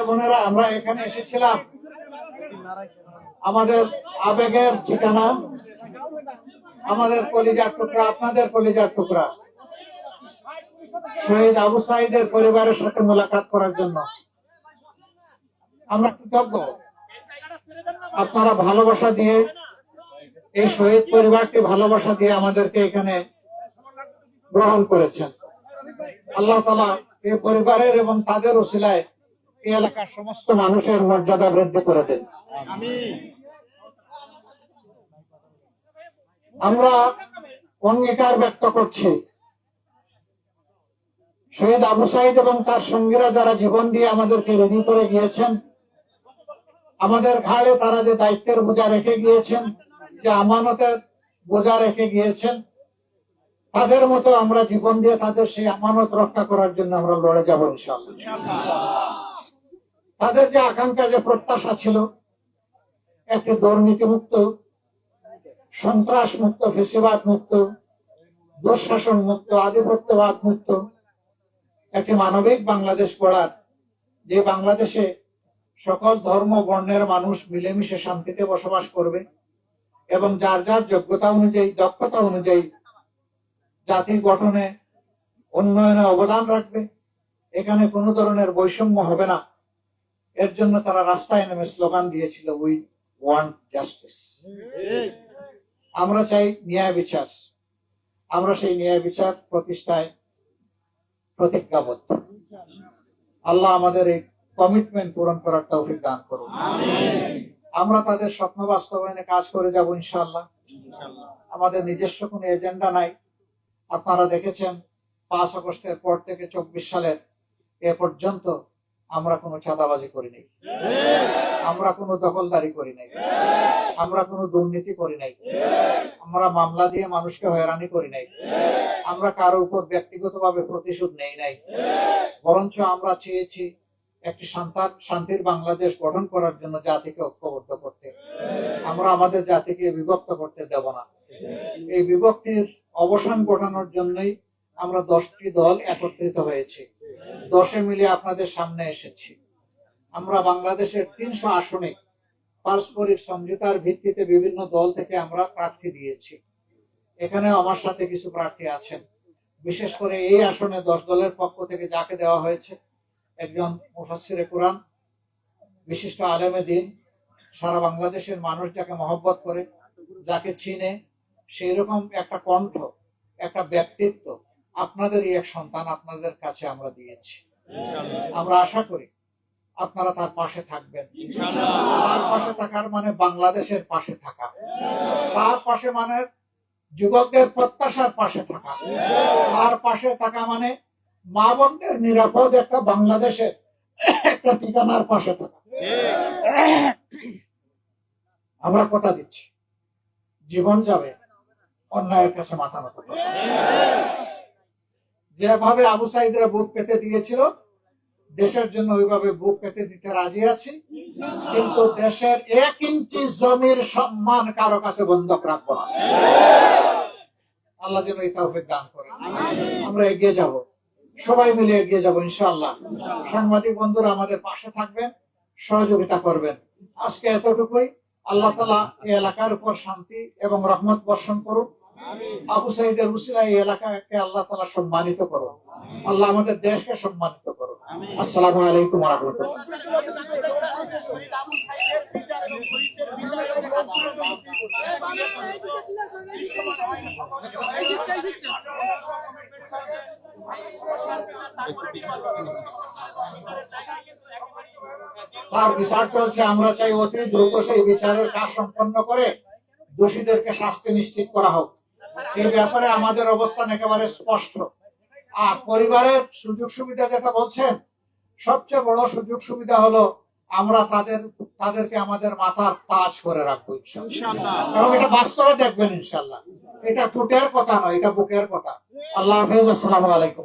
বোনেরা, আমরা এখানে এসেছিলাম আমাদের আবেগের ঠিকানা, আমাদের কলিজার টুকরা, আপনাদের কলিজার টুকরা শহীদ আবু সাঈদের পরিবারের সাথে মোলাকাত করার জন্য। আমরা কৃতজ্ঞ, আপনারা ভালোবাসা দিয়ে, এই শহীদ পরিবারকে ভালোবাসা দিয়ে আমাদেরকে এখানে গ্রহণ করেছেন। আল্লাহ তাআলা এই পরিবারের এবং তাদের ওসিলায় এই এলাকার সমস্ত মানুষের মর্যাদা বৃদ্ধি করে দেন। আমরা অঙ্গীকার ব্যক্ত করছি, শহীদ আবু সাঈদ এবং তার সঙ্গীরা যারা জীবন দিয়ে আমাদেরকে রেডি করে গিয়েছেন, আমাদের ঘাড়ে তারা যে দায়িত্বের বোঝা রেখে গিয়েছেন, যে আমানতের বোঝা রেখে গিয়েছেন, তাদের মতো আমরা জীবন দিয়ে তাদের সেই আমানত রক্ষা করার জন্য আমরা লড়ে যাব ইনশাআল্লাহ। তাদের যে আকাঙ্ক্ষা, যে প্রত্যাশা ছিল একটি দুর্নীতিমুক্ত, সন্ত্রাস মুক্ত, ফেসিবাদ মুক্ত, দুঃশাসন মুক্ত, আধিপত্যবাদ মুক্ত একটি মানবিক বাংলাদেশ গড়ার, যে বাংলাদেশে সকল ধর্ম বর্ণের মানুষ মিলেমিশে শান্তিতে বসবাস করবে এবং যার যার যোগ্যতা অনুযায়ী, দক্ষতা অনুযায়ী জাতি গঠনে, উন্নয়নে অবদান রাখবে, এখানে কোনো ধরনের বৈষম্য হবে না। এর জন্য তারা রাস্তায় নেমে স্লোগান দিয়েছিল, উই ওয়ান্ট জাস্টিস। আমরা চাই ন্যায় বিচার। আমরা সেই ন্যায় বিচার প্রতিষ্ঠায় প্রতিজ্ঞাবদ্ধ। আল্লাহ আমাদের এই কমিটমেন্ট পূরণ করার তৌফিক দান করুন। আমরা তাদের স্বপ্ন বাস্তবায়নে কাজ করে যাব ইনশাআল্লাহ। আমাদের নিজস্ব কোনো এজেন্ডা নাই। আপনারা দেখেছেন 5 আগস্টের পর থেকে 24 সালের এ পর্যন্ত আমরা কোনো চাঁদাবাজি করি নাই, আমরা কোনো দখলদারি করি নাই, আমরা কোনো দুর্নীতি করি নাই, আমরা মামলা দিয়ে মানুষকে হয়রানি করি নাই, আমরা কারো উপর ব্যক্তিগতভাবে প্রতিশোধ নেই নাই। বরঞ্চ আমরা চেয়েছি একটি শান্তির বাংলাদেশ গঠন করার জন্য জাতিকে ঐক্যবদ্ধ করতে। আমরা আমাদের জাতিকে বিভক্ত করতে দেব না। এই বিভক্তির অবসান ঘটানোর জন্যই আমরা 10টি দল একত্রিত হয়েছি, 10 মিলে আপনাদের সামনে এসেছি। আমরা বাংলাদেশের 300 আসনে পারস্পরিক সমঝোতার ভিত্তিতে বিভিন্ন দল থেকে আমরা প্রার্থী দিয়েছি। এখানে আমার সাথে কিছু প্রার্থী আছেন। বিশেষ করে এই আসনে 10 দলের পক্ষ থেকে যাকে দেওয়া হয়েছে, একজন মুফাসসিরে কুরআন, বিশিষ্ট আলেমে দ্বীন, সারা বাংলাদেশের মানুষ যাকে মহব্বত করে, যাকে চিনে, সেই রকম একটা কণ্ঠ, একটা ব্যক্তিত্ব আপনাদেরই এক সন্তান আপনাদের কাছে আমরা দিয়েছি। আমরা আশা করি আপনারা তার পাশে থাকবেন। তার পাশে থাকার মানে বাংলাদেশের পাশে থাকা, তার পাশে মানে যুবকদের প্রত্যাশার পাশে থাকা, তার পাশে থাকা মানে মা বোনদের নিরাপদ একটা বাংলাদেশের একটা ঠিকানার পাশে থাকা। আমরা কথা দিচ্ছি, জীবন যাবে, অন্যায়ের কাছে মাথা নত করবে। যেভাবে আবু সাঈদরা বুক পেতে দিয়েছিল, দেশের জন্য ওইভাবে বুক পেতে দিতে রাজি আছি, কিন্তু দেশের 1 ইঞ্চি জমির সম্মান কারো কাছে বন্ধক রাখবো না। আল্লাহ যেন এই তৌফিক দান করেন। আমরা এগিয়ে যাব, সবাই মিলে এগিয়ে যাব ইনশাআল্লাহ। সাংবাদিক বন্ধুরা আমাদের পাশে থাকবেন, সহযোগিতা করবেন। আজকে এতটুকুই। আল্লাহ তাআলা এই এলাকার উপর শান্তি এবং রহমত বর্ষণ করুন। আবু সাঈদের উসিলায় এই এলাকাকে আল্লাহ তাআলা সম্মানিত করুন। আল্লাহ আমাদের দেশকে সম্মানিত করুন। আসসালামু আলাইকুম ওয়া রাহমাতুল্লাহ। তার বিচার চলছে। আমরা চাই অতি দ্রুত সেই বিচারের কাজ সম্পন্ন করে দোষীদেরকে শাস্তি নিশ্চিত করা হোক। এই ব্যাপারে আমাদের অবস্থান একেবারে স্পষ্ট। আর পরিবারের সুযোগ সুবিধা যেটা বলছেন, সবচেয়ে বড় সুযোগ সুবিধা হলো আমরা তাদেরকে আমাদের মাথার তাজ করে রাখবো ইনশাআল্লাহ। এবং এটা বাস্তবে দেখবেন ইনশাআল্লাহ। এটা ঠোঁটের কথা নয়, এটা বুকের কথা। আল্লাহ হাফেজ। আসসালামু আলাইকুম।